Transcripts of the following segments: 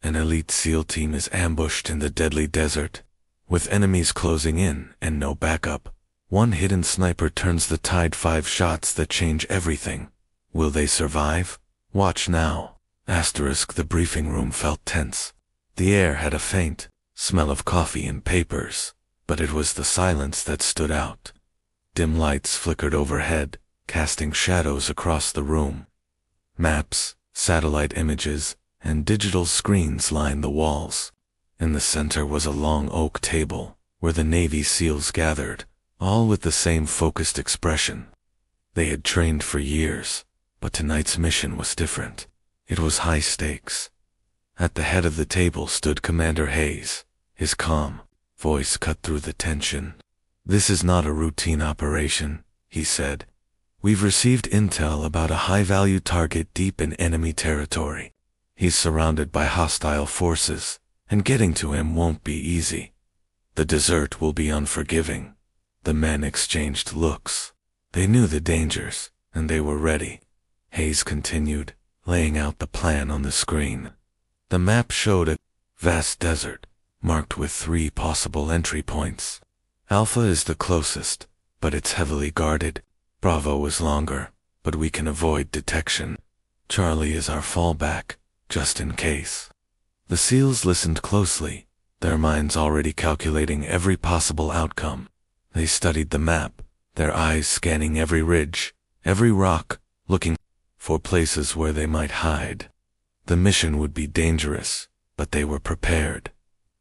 An elite SEAL team is ambushed in the deadly desert. With enemies closing in and no backup, one hidden sniper turns the tide, 5 shots that change everything. Will they survive? Watch now. The briefing room felt tense. The air had a faint smell of coffee and papers, but it was the silence that stood out. Dim lights flickered overhead, casting shadows across the room. Maps, satellite images, and digital screens lined the walls. In the center was a long oak table, where the Navy SEALs gathered, all with the same focused expression. They had trained for years, but tonight's mission was different. It was high stakes. At the head of the table stood Commander Hayes. His calm voice cut through the tension. "This is not a routine operation," he said. "We've received intel about a high-value target deep in enemy territory. He's surrounded by hostile forces, and getting to him won't be easy. The desert will be unforgiving." The men exchanged looks. They knew the dangers, and they were ready. Hayes continued, laying out the plan on the screen. The map showed a vast desert, marked with 3 possible entry points. Alpha is the closest, but it's heavily guarded. Bravo is longer, but we can avoid detection. Charlie is our fallback, just in case. The SEALs listened closely, their minds already calculating every possible outcome. They studied the map, their eyes scanning every ridge, every rock, looking for places where they might hide. The mission would be dangerous, but they were prepared.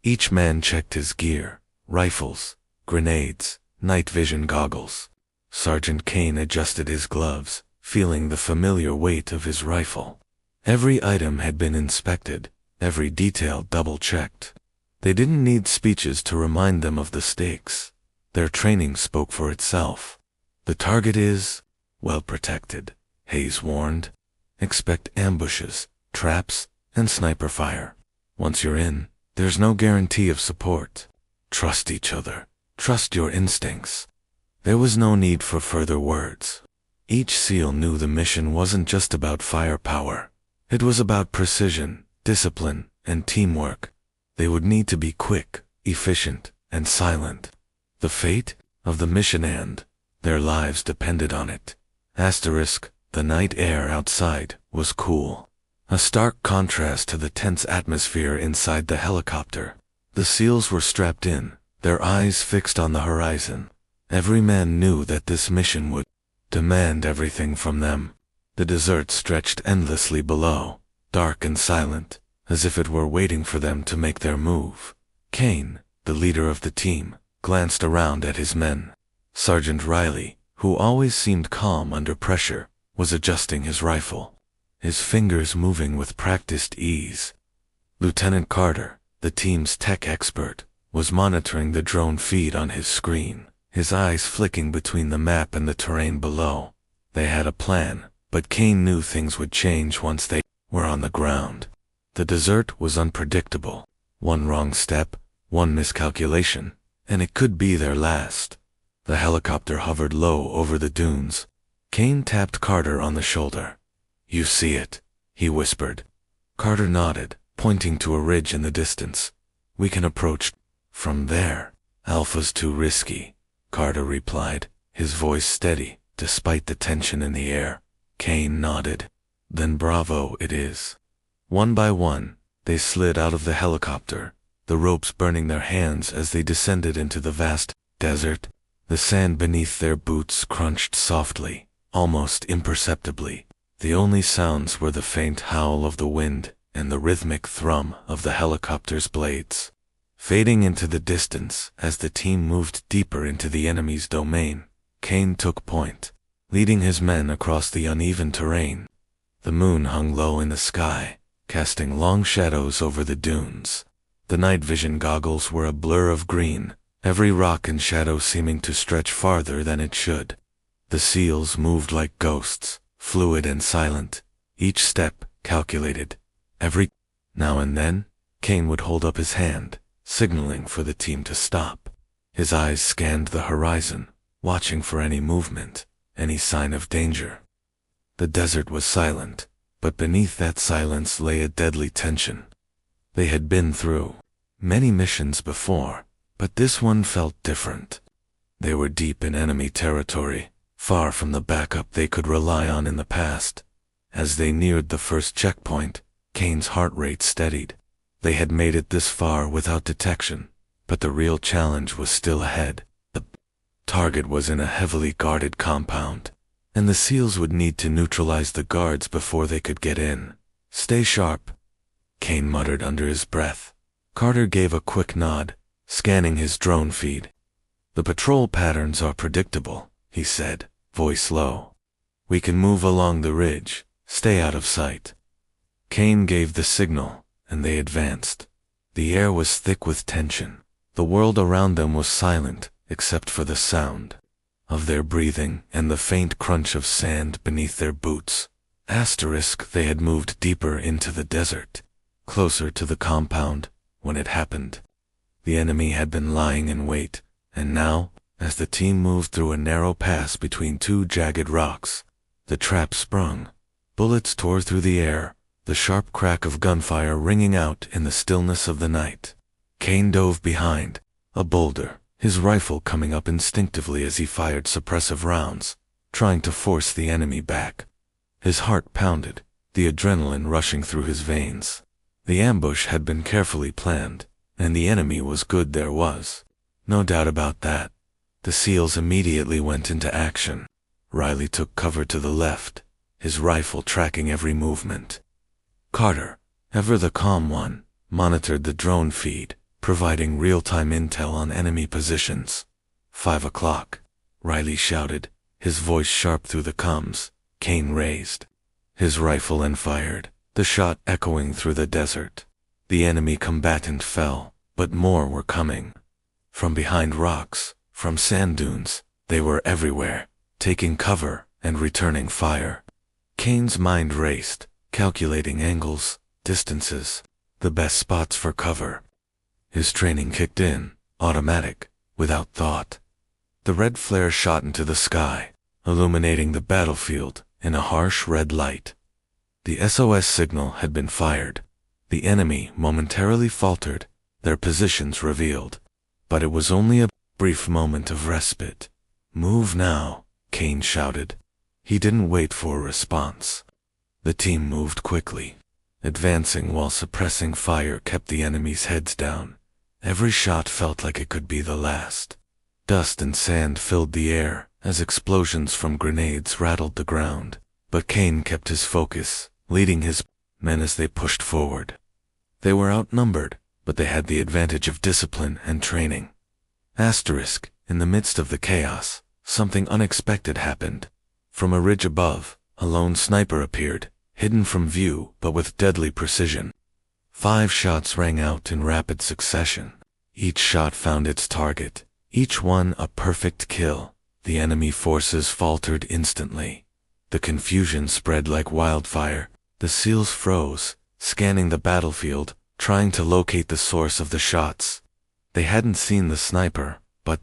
Each man checked his gear: rifles, grenades, night vision goggles. Sergeant Kane adjusted his gloves, feeling the familiar weight of his rifle. Every item had been inspected, every detail double-checked. They didn't need speeches to remind them of the stakes. Their training spoke for itself. "The target is well protected," Hayes warned. "Expect ambushes, traps, and sniper fire. Once you're in, there's no guarantee of support. Trust each other. Trust your instincts." There was no need for further words. Each SEAL knew the mission wasn't just about firepower. It was about precision, discipline, and teamwork. They would need to be quick, efficient, and silent. The fate of the mission and their lives depended on it. The night air outside was cool. A stark contrast to the tense atmosphere inside the helicopter. The SEALs were strapped in, their eyes fixed on the horizon. Every man knew that this mission would demand everything from them. The desert stretched endlessly below, dark and silent, as if it were waiting for them to make their move. Kane, the leader of the team, glanced around at his men. Sergeant Riley, who always seemed calm under pressure, was adjusting his rifle, his fingers moving with practiced ease. Lieutenant Carter, the team's tech expert, was monitoring the drone feed on his screen, his eyes flicking between the map and the terrain below. They had a plan, but Kane knew things would change once they were on the ground. The desert was unpredictable. One wrong step, one miscalculation, and it could be their last. The helicopter hovered low over the dunes. Kane tapped Carter on the shoulder. "You see it," he whispered. Carter nodded, pointing to a ridge in the distance. "We can approach from there." "Alpha's too risky," Carter replied, his voice steady, despite the tension in the air. Kane nodded. "Then Bravo it is." One by one, they slid out of the helicopter, the ropes burning their hands as they descended into the vast desert. The sand beneath their boots crunched softly, almost imperceptibly. The only sounds were the faint howl of the wind and the rhythmic thrum of the helicopter's blades. Fading into the distance as the team moved deeper into the enemy's domain, Kane took point, leading his men across the uneven terrain. The moon hung low in the sky, casting long shadows over the dunes. The night vision goggles were a blur of green, every rock and shadow seeming to stretch farther than it should. The SEALs moved like ghosts, fluid and silent, each step calculated. Now and then, Kane would hold up his hand, signaling for the team to stop. His eyes scanned the horizon, watching for any movement, any sign of danger. The desert was silent, but beneath that silence lay a deadly tension. They had been through many missions before, but this one felt different. They were deep in enemy territory, far from the backup they could rely on in the past. As they neared the first checkpoint, Kane's heart rate steadied. They had made it this far without detection, but the real challenge was still ahead. The target was in a heavily guarded compound, and the SEALs would need to neutralize the guards before they could get in. "Stay sharp," Kane muttered under his breath. Carter gave a quick nod, scanning his drone feed. "The patrol patterns are predictable," he said, voice low. "We can move along the ridge. Stay out of sight." Kane gave the signal, and they advanced. The air was thick with tension. The world around them was silent, except for the sound of their breathing and the faint crunch of sand beneath their boots. They had moved deeper into the desert, closer to the compound, when it happened. The enemy had been lying in wait, and now, as the team moved through a narrow pass between two jagged rocks, the trap sprung. Bullets tore through the air, the sharp crack of gunfire ringing out in the stillness of the night. Kane dove behind a boulder, his rifle coming up instinctively as he fired suppressive rounds, trying to force the enemy back. His heart pounded, the adrenaline rushing through his veins. The ambush had been carefully planned, and the enemy was good there was. No doubt about that. The SEALs immediately went into action. Riley took cover to the left, his rifle tracking every movement. Carter, ever the calm one, monitored the drone feed, providing real-time intel on enemy positions. 5 o'clock, Riley shouted, his voice sharp through the comms. Kane raised his rifle and fired, the shot echoing through the desert. The enemy combatant fell, but more were coming. From behind rocks, from sand dunes, they were everywhere, taking cover and returning fire. Kane's mind raced, calculating angles, distances, the best spots for cover. His training kicked in, automatic, without thought. The red flare shot into the sky, illuminating the battlefield in a harsh red light. The SOS signal had been fired. The enemy momentarily faltered, their positions revealed. But it was only a brief moment of respite. "Move now," Kane shouted. He didn't wait for a response. The team moved quickly. Advancing while suppressing fire kept the enemy's heads down. Every shot felt like it could be the last. Dust and sand filled the air as explosions from grenades rattled the ground. But Kane kept his focus, leading his men as they pushed forward. They were outnumbered, but they had the advantage of discipline and training. In the midst of the chaos, something unexpected happened. From a ridge above, a lone sniper appeared, hidden from view but with deadly precision. 5 shots rang out in rapid succession. Each shot found its target, each one a perfect kill. The enemy forces faltered instantly. The confusion spread like wildfire. The SEALs froze, scanning the battlefield, trying to locate the source of the shots. They hadn't seen the sniper, but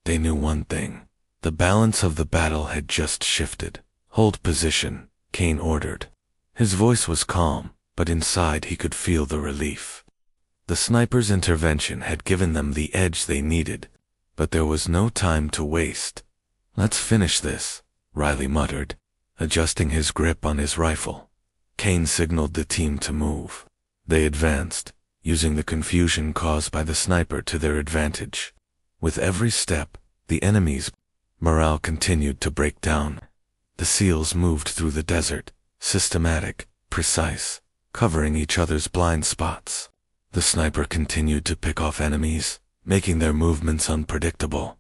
they knew one thing. The balance of the battle had just shifted. "Hold position," Kane ordered. His voice was calm, but inside he could feel the relief. The sniper's intervention had given them the edge they needed, but there was no time to waste. "Let's finish this," Riley muttered, adjusting his grip on his rifle. Kane signaled the team to move. They advanced, using the confusion caused by the sniper to their advantage. With every step, the enemy's morale continued to break down. The SEALs moved through the desert, systematic, precise, covering each other's blind spots. The sniper continued to pick off enemies, making their movements unpredictable.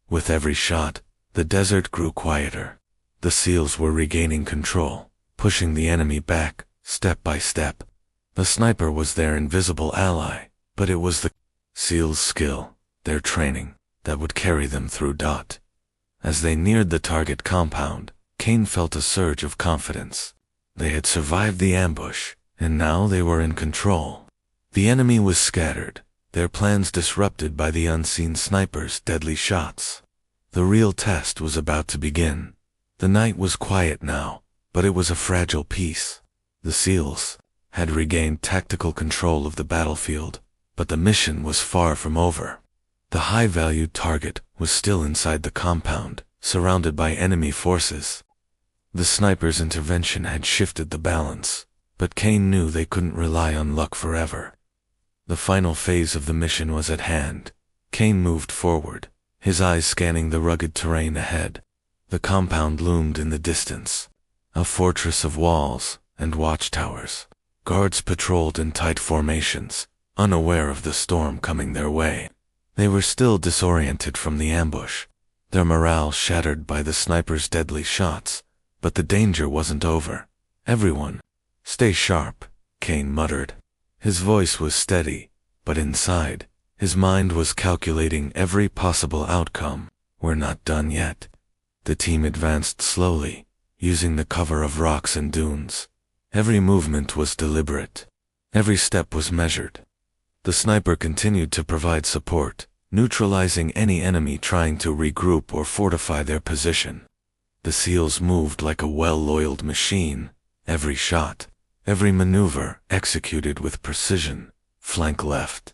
With every shot, the desert grew quieter. The SEALs were regaining control, pushing the enemy back, step by step. The sniper was their invisible ally, but it was the SEALs' skill, their training, that would carry them through. As they neared the target compound, Kane felt a surge of confidence. They had survived the ambush, and now they were in control. The enemy was scattered, their plans disrupted by the unseen sniper's deadly shots. The real test was about to begin. The night was quiet now, but it was a fragile peace. The SEALs had regained tactical control of the battlefield, but the mission was far from over. The high-valued target was still inside the compound, surrounded by enemy forces. The sniper's intervention had shifted the balance, but Kane knew they couldn't rely on luck forever. The final phase of the mission was at hand. Kane moved forward, his eyes scanning the rugged terrain ahead. The compound loomed in the distance, a fortress of walls and watchtowers. Guards patrolled in tight formations, unaware of the storm coming their way. They were still disoriented from the ambush, their morale shattered by the sniper's deadly shots, but the danger wasn't over. "Everyone, stay sharp," Kane muttered. His voice was steady, but inside, his mind was calculating every possible outcome. "We're not done yet." The team advanced slowly, using the cover of rocks and dunes. Every movement was deliberate. Every step was measured. The sniper continued to provide support, neutralizing any enemy trying to regroup or fortify their position. The SEALs moved like a well-oiled machine, every shot, every maneuver executed with precision. "Flank left."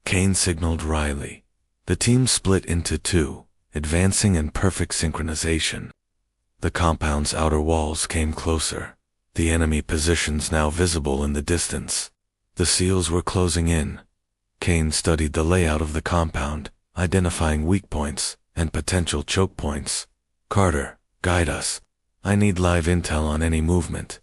Kane signaled Riley. The team split into two, advancing in perfect synchronization. The compound's outer walls came closer, the enemy positions now visible in the distance. The SEALs were closing in. Kane studied the layout of the compound, identifying weak points and potential choke points. "Carter, guide us. I need live intel on any movement."